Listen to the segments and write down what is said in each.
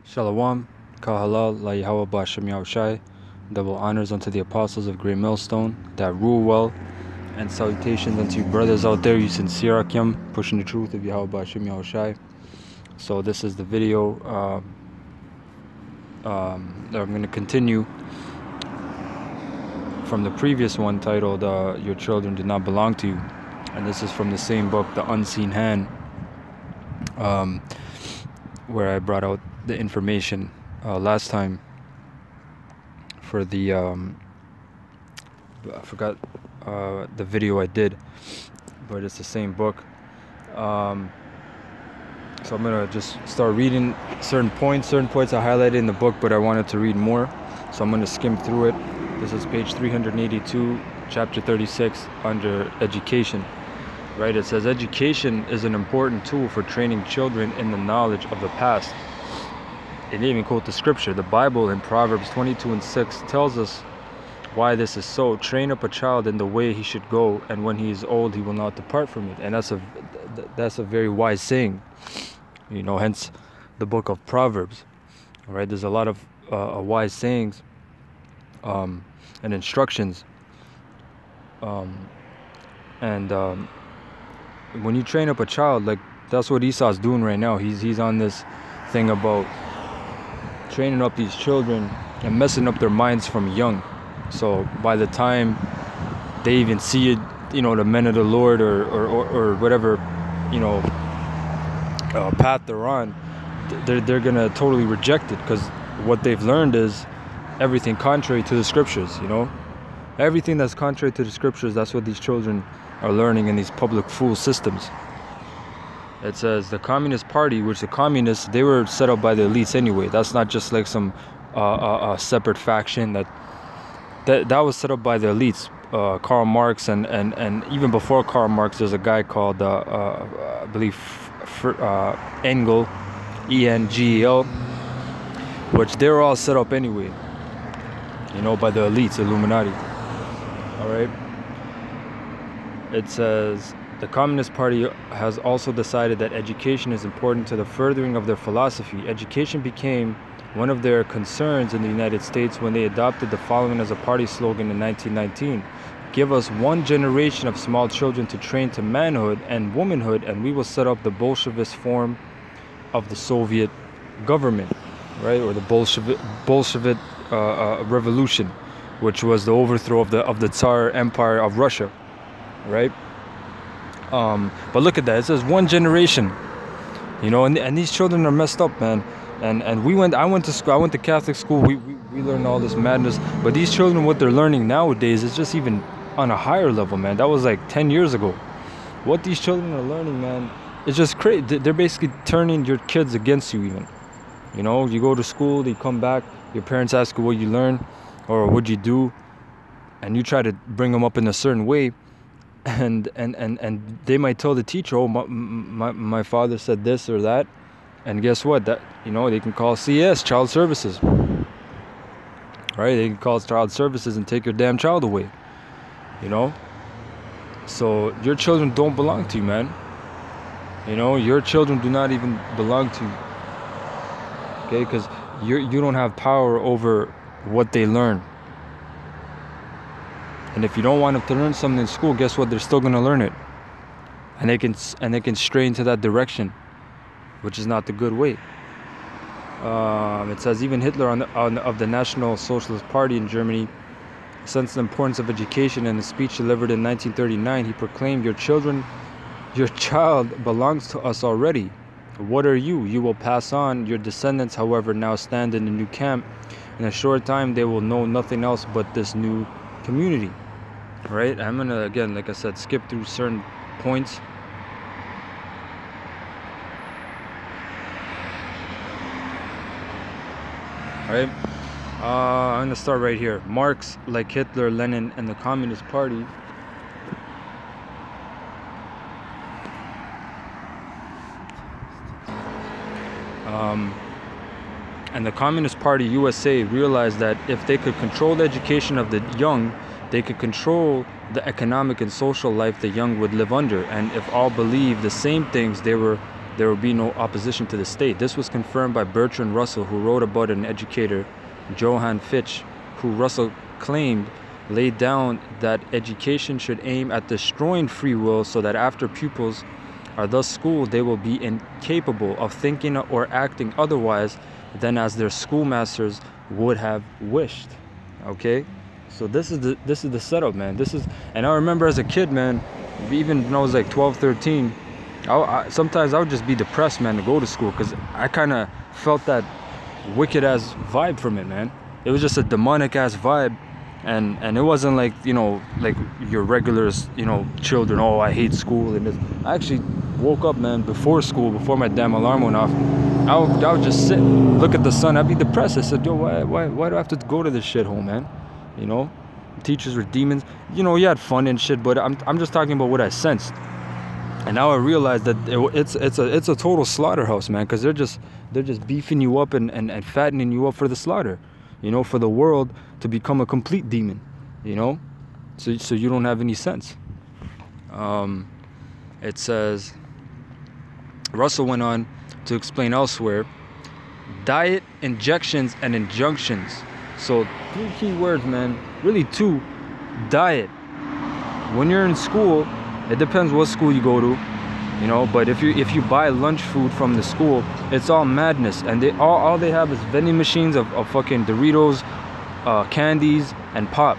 Shalom, Kahalal, La Yahweh Ba'Shem Yahushai, double honors unto the apostles of Great Millstone that rule well, and salutations unto you brothers out there, you sincere Akim, pushing the truth of Yahweh Ba'Shem Yahushai. So this is the video that I'm going to continue from the previous one titled Your Children Do Not Belong to You. And this is from the same book, The Unseen Hand, where I brought out the information last time for the I forgot the video I did, but it's the same book. So I'm gonna just start reading certain points I highlighted in the book, but I wanted to read more, so I'm gonna skim through it. This is page 382, chapter 36, under education. Right, it says education is an important tool for training children in the knowledge of the past. It didn't even quote the scripture. The Bible in Proverbs 22:6 tells us why this is so. Train up a child in the way he should go, and when he is old he will not depart from it. And that's a very wise saying, you know, hence the book of Proverbs. All right, there's a lot of wise sayings and instructions, when you train up a child, like that's what Esau's doing right now. He's on this thing about training up these children and messing up their minds from young. So by the time they even see it, you know, the men of the Lord or whatever, you know, path they're on, they're gonna totally reject it, because what they've learned is everything contrary to the scriptures. You know, everything that's contrary to the scriptures, that's what these children are learning in these public fool systems. It says the Communist Party, which the communists, they were set up by the elites anyway. That's not just like some separate faction. That was set up by the elites. Karl Marx and even before Karl Marx, there's a guy called I believe Engel, E-N-G-E-L, which they were all set up anyway, you know, by the elites, Illuminati. All right. It says the Communist Party has also decided that education is important to the furthering of their philosophy. Education became one of their concerns in the United States when they adopted the following as a party slogan in 1919. Give us one generation of small children to train to manhood and womanhood, and we will set up the Bolshevist form of the Soviet government, right? Or the Bolshevik revolution, which was the overthrow of the Tsar Empire of Russia. Right, but look at that. It says one generation, you know, and these children are messed up, man. And I went to school. I went to Catholic school. We learned all this madness. But these children, what they're learning nowadays is just even on a higher level, man. That was like 10 years ago. What these children are learning, man, it's just crazy. They're basically turning your kids against you, even. You know, you go to school, they come back, your parents ask you what you learn or what you do, and you try to bring them up in a certain way. And they might tell the teacher, oh, my father said this or that, and guess what? That, you know, they can call CS, child services, right? They can call child services and take your damn child away, you know. So your children don't belong to you, man. You know, your children do not even belong to you, okay? Because you don't have power over what they learn. And if you don't want them to learn something in school, guess what? They're still going to learn it. And they can stray into that direction, which is not the good way. It says even Hitler of the National Socialist Party in Germany sensed the importance of education. In a speech delivered in 1939, he proclaimed, your child belongs to us already. What are you? You will pass on. Your descendants, however, now stand in the new camp. In a short time, they will know nothing else but this new community. Right, I'm gonna, again, like I said, skip through certain points. All right, I'm gonna start right here. Marx, like Hitler, Lenin, and the Communist Party, USA realized that if they could control the education of the young, they could control the economic and social life the young would live under. And if all believed the same things, they were there will be no opposition to the state. This was confirmed by Bertrand Russell, who wrote about an educator, Johann Fichte, who Russell claimed laid down that education should aim at destroying free will so that after pupils are thus schooled, they will be incapable of thinking or acting otherwise than as their schoolmasters would have wished. Okay, so this is the setup, man. And I remember as a kid, man, even when I was like 12, 13, sometimes I would just be depressed, man, to go to school, because I kind of felt that wicked ass vibe from it, man. It was just a demonic ass vibe. And it wasn't like, you know, like your regular, you know, children, oh, I hate school and this. I actually woke up, man, before school, before my damn alarm went off. I would just sit, look at the sun. I'd be depressed. I said, yo, why do I have to go to this shithole, man? You know, teachers were demons. You know, you had fun and shit, but I'm just talking about what I sensed. And now I realize that it's a total slaughterhouse, man, because they're just beefing you up and fattening you up for the slaughter. You know, for the world to become a complete demon, you know, so you don't have any sense. It says, Russell went on to explain elsewhere, diet, injections, and injunctions. So 3 key words, man, really 2. Diet. When you're in school, it depends what school you go to, you know, but if you buy lunch food from the school, it's all madness, and all they have is vending machines of fucking Doritos, candies, and pop,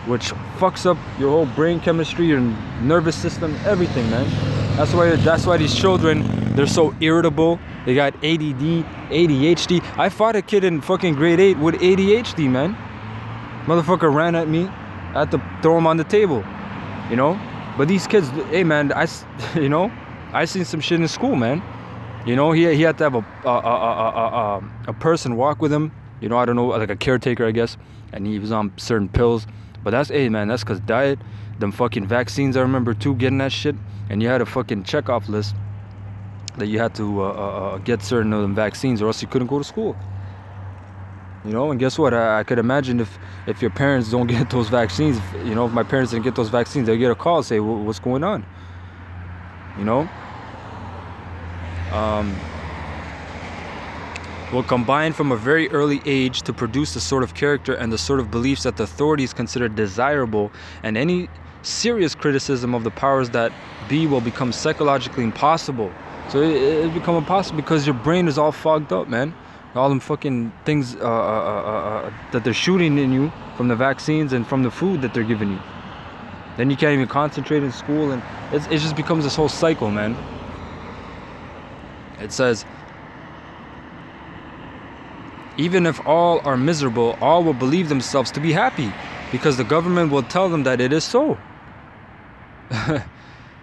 which fucks up your whole brain chemistry, your nervous system, everything, man. That's why these children, they're so irritable. They got ADD, ADHD. I fought a kid in fucking grade 8 with ADHD, man. Motherfucker ran at me. I had to throw him on the table, you know. But these kids, hey man, I seen some shit in school, man. You know, he had to have a person walk with him. You know, I don't know, like a caretaker, I guess. And he was on certain pills. But that's, hey man, that's because diet, them fucking vaccines. I remember too, getting that shit. And you had a fucking checkoff list that you had to get certain of them vaccines, or else you couldn't go to school. You know, and guess what? I could imagine if your parents don't get those vaccines, you know, if my parents didn't get those vaccines, they'll get a call and say, what's going on? You know? Will combine from a very early age to produce the sort of character and the sort of beliefs that the authorities consider desirable, and any serious criticism of the powers that be will become psychologically impossible. So it become impossible because your brain is all fogged up, man. All them fucking things that they're shooting in you from the vaccines and from the food that they're giving you. Then you can't even concentrate in school, and it just becomes this whole cycle, man. It says, even if all are miserable, all will believe themselves to be happy, because the government will tell them that it is so.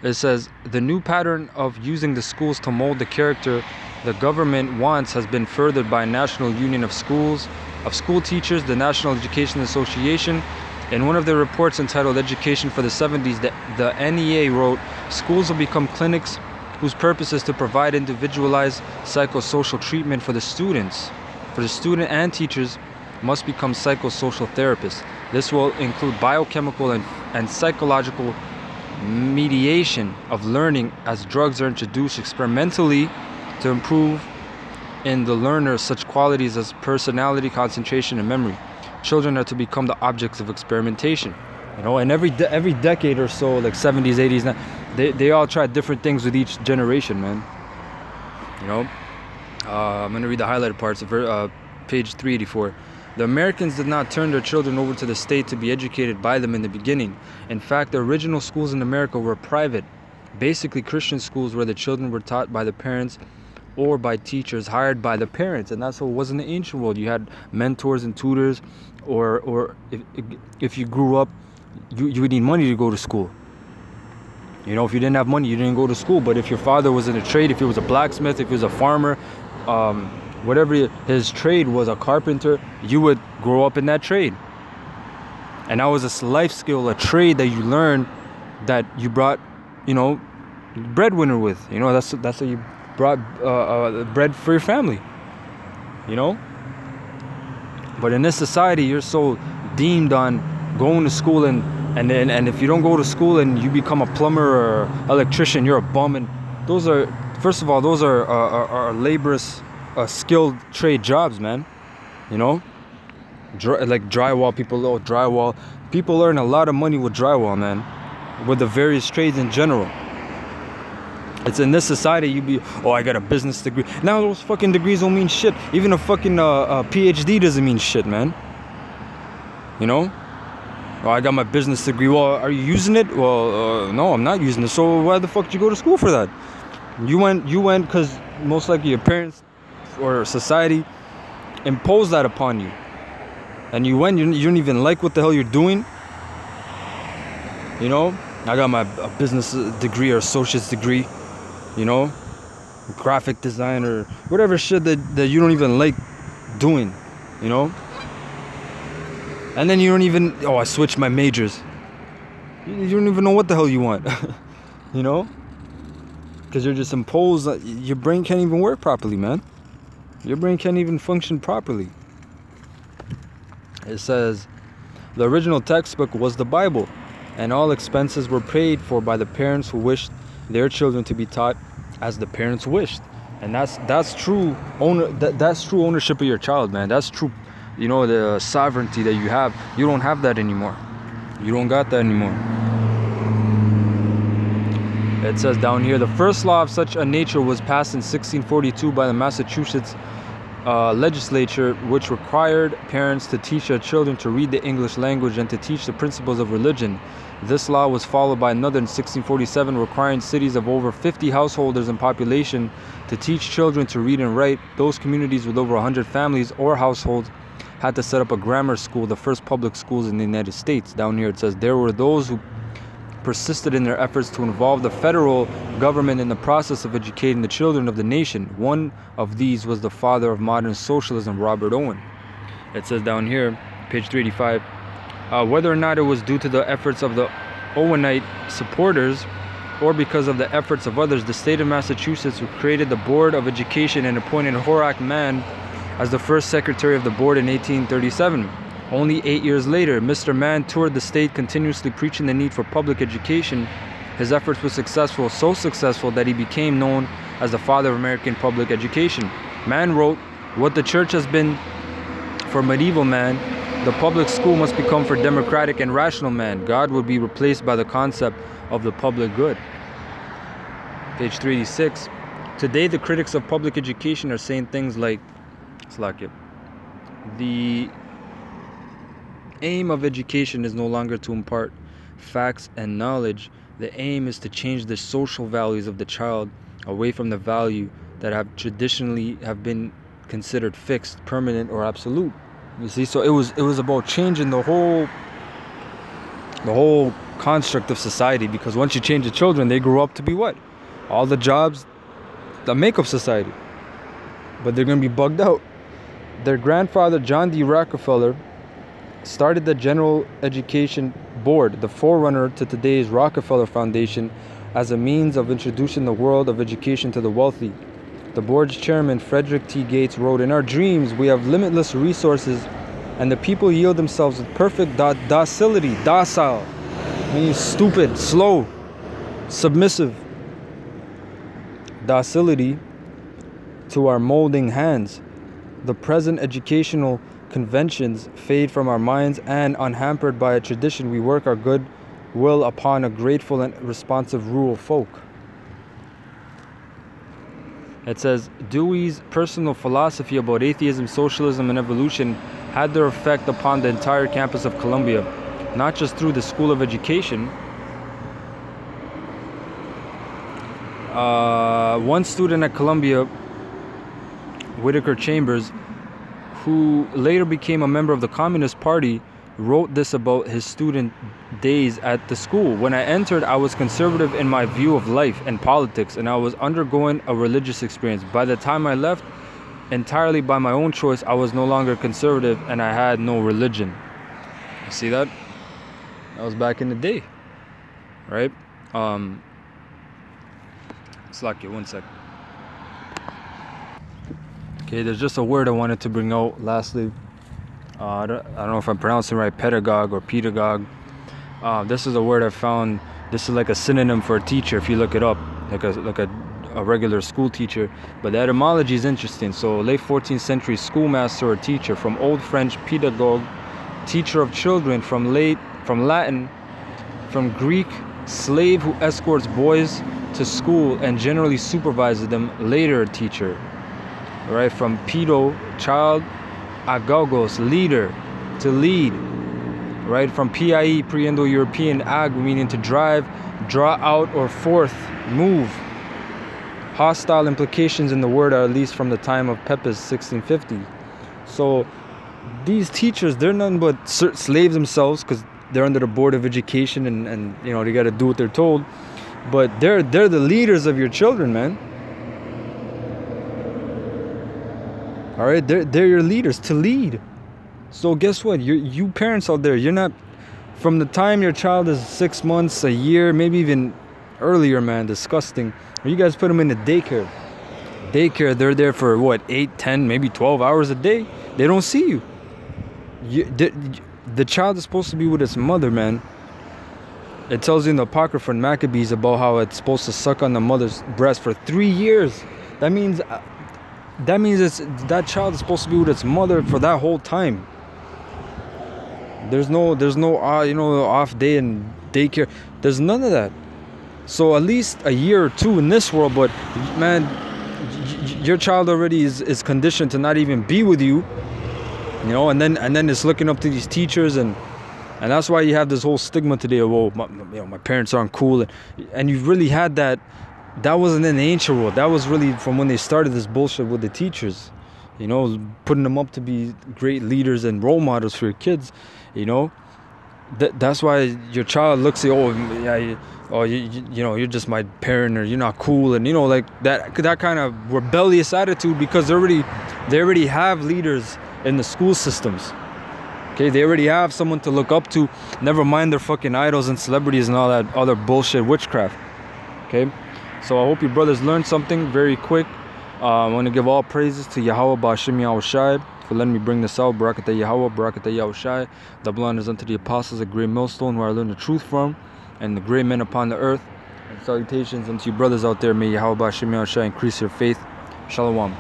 It says, the new pattern of using the schools to mold the character the government wants has been furthered by National Union of Schools, of School Teachers, the National Education Association. In one of their reports entitled Education for the 70s, the NEA wrote, schools will become clinics whose purpose is to provide individualized psychosocial treatment for the students. For the student and teachers must become psychosocial therapists. This will include biochemical and psychological mediation of learning as drugs are introduced experimentally to improve in the learner such qualities as personality, concentration, and memory. Children are to become the objects of experimentation. You know, and every decade or so, like 70s, 80s, they all try different things with each generation, man. You know, I'm gonna read the highlighted parts of page 384. The Americans did not turn their children over to the state to be educated by them in the beginning. In fact, the original schools in America were private, basically Christian schools where the children were taught by the parents or by teachers hired by the parents. And that's what was in the ancient world. You had mentors and tutors, or if you grew up, you would need money to go to school. You know, if you didn't have money, you didn't go to school. But if your father was in a trade, if he was a blacksmith, if he was a farmer, whatever his trade was, a carpenter, you would grow up in that trade. And that was a life skill, a trade that you learned, that you brought, you know, breadwinner with. You know, that's how you brought bread for your family. You know. But in this society, you're so deemed on going to school, and if you don't go to school and you become a plumber or electrician, you're a bum. And those are First of all, those are laborious, skilled trade jobs, man. You know, like drywall people. Oh, drywall people earn a lot of money with drywall, man. With the various trades in general. It's in this society you be, oh, I got a business degree. Now those fucking degrees don't mean shit. Even a fucking PhD doesn't mean shit, man. You know? Oh, I got my business degree. Well, are you using it? Well, no, I'm not using it. So why the fuck did you go to school for that? You went because most likely your parents or society imposed that upon you. And you went, you don't even like what the hell you're doing. You know? I got my business degree or associate's degree. You know? Graphic design or whatever shit that you don't even like doing. You know? And then you don't even, oh, I switched my majors. You don't even know what the hell you want. You know? Because you're just imposed. Your brain can't even work properly, man. Your brain can't even function properly. It says, the original textbook was the Bible, and all expenses were paid for by the parents who wished their children to be taught as the parents wished. And that's true that's true ownership of your child, man. That's true. You know, the sovereignty that you have, you don't have that anymore. You don't got that anymore. It says down here, the first law of such a nature was passed in 1642 by the Massachusetts legislature, which required parents to teach their children to read the English language and to teach the principles of religion. This law was followed by another in 1647, requiring cities of over 50 householders in population to teach children to read and write. Those communities with over 100 families or households had to set up a grammar school, the first public schools in the United States. Down here it says, there were those who persisted in their efforts to involve the federal government in the process of educating the children of the nation. One of these was the father of modern socialism, Robert Owen. It says down here, page 385, whether or not it was due to the efforts of the Owenite supporters or because of the efforts of others, the state of Massachusetts created the Board of Education and appointed Horace Mann as the first secretary of the board in 1837. Only 8 years later, Mr. Mann toured the state continuously preaching the need for public education. His efforts were successful, so successful that he became known as the father of American public education. Mann wrote, what the church has been for medieval man, the public school must become for democratic and rational man. God would be replaced by the concept of the public good. Page 386. Today, the critics of public education are saying things like, the aim of education is no longer to impart facts and knowledge. The aim is to change the social values of the child away from the value that have traditionally been considered fixed, permanent, or absolute. You see, so it was about changing the whole construct of society, because once you change the children, they grow up to be what? All the jobs that make up society. But they're going to be bugged out. Their grandfather, John D. Rockefeller, started the General Education Board, the forerunner to today's Rockefeller Foundation, as a means of introducing the world of education to the wealthy. The board's chairman, Frederick T. Gates, wrote, in our dreams, we have limitless resources, and the people yield themselves with perfect docility. Docile means stupid, slow, submissive. Docility to our molding hands. The present educational conventions fade from our minds, and unhampered by a tradition, we work our good will upon a grateful and responsive rural folk. It says, Dewey's personal philosophy about atheism, socialism, and evolution had their effect upon the entire campus of Columbia, not just through the School of Education. One student at Columbia, Whittaker Chambers, who later became a member of the Communist Party, wrote this about his student days at the school. When I entered, I was conservative in my view of life and politics, and I was undergoing a religious experience. By the time I left, entirely by my own choice, I was no longer conservative and I had no religion. You see that? That was back in the day, right? Slack it, 1 sec. Okay, there's just a word I wanted to bring out lastly. I don't know if I'm pronouncing it right, pedagogue or pedagogue. This is a word I found. This is like a synonym for a teacher if you look it up, like a a regular school teacher. But the etymology is interesting. So late 14th century schoolmaster or teacher, from Old French pedagogue, teacher of children, from Latin, from Greek, slave who escorts boys to school and generally supervises them, later teacher. Right, from pedo, child, agogos, leader, to lead. Right, from PIE, pre-Indo-European, ag, meaning to drive, draw out, or forth, move. Hostile implications in the word are at least from the time of Pepys, 1650. So these teachers, they're none but slaves themselves, because they're under the Board of Education, and you know, they got to do what they're told. But they're the leaders of your children, man. All right, they're your leaders, to lead. So guess what? You parents out there, you're not, from the time your child is 6 months, a year, maybe even earlier, man, disgusting. You guys put them in the daycare. They're there for what, 8, 10, maybe 12 hours a day. They don't see you. The child is supposed to be with its mother, man. It tells you in the Apocrypha in Maccabees about how it's supposed to suck on the mother's breast for 3 years. That means that child is supposed to be with its mother for that whole time. There's no you know, off day in daycare. There's none of that. So at least a year or two in this world, but man, your child already is conditioned to not even be with you, you know, and then it's looking up to these teachers, and that's why you have this whole stigma today of, oh, my parents aren't cool, and you've really had that. That wasn't in the ancient world. That was really from when they started this bullshit with the teachers, you know, putting them up to be great leaders and role models for your kids, you know. That's why your child looks at, oh, yeah, you know, you're just my parent, or you're not cool, and you know, like that kind of rebellious attitude, because they already have leaders in the school systems. Okay, they already have someone to look up to. Never mind their fucking idols and celebrities and all that other bullshit witchcraft. Okay. So I hope you brothers learned something very quick. I want to give all praises to Yahweh Ba'ashim Yahushai for letting me bring this out. Barakatah Yahweh, Barakatah Yahushai. Double honors unto the apostles, a great millstone where I learned the truth from, and the great men upon the earth. And salutations unto you brothers out there. May Yahweh Ba'ashim Yahushai increase your faith. Shalom.